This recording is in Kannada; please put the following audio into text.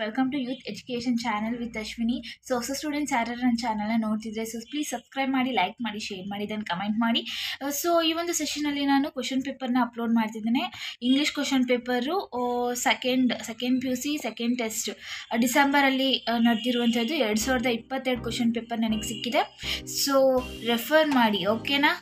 Welcome to youth education channel with Ashwini. So ಹೊಸ ಸ್ಟೂಡೆಂಟ್ಸ್ ಯಾರು ನನ್ನ ಚಾನಲ್ನ ನೋಡ್ತಿದ್ರೆ ಸೊ ಪ್ಲೀಸ್ ಸಬ್ಸ್ಕ್ರೈಬ್ ಮಾಡಿ, ಲೈಕ್ ಮಾಡಿ, ಶೇರ್ ಮಾಡಿ, ದೆನ್ ಕಮೆಂಟ್ ಮಾಡಿ. ಸೊ ಈ ಒಂದು ಸೆಷನಲ್ಲಿ ನಾನು ಕ್ವಶನ್ ಪೇಪರ್ನ ಅಪ್ಲೋಡ್ ಮಾಡ್ತಿದ್ದೇನೆ. English question paper second PUC second test ಡಿಸೆಂಬರಲ್ಲಿ ನಡೆದಿರುವಂಥದ್ದು 2022 ಕ್ವಶನ್ ಪೇಪರ್ ನನಗೆ ಸಿಕ್ಕಿದೆ. ಸೊ ರೆಫರ್ ಮಾಡಿ, ಓಕೆನಾ.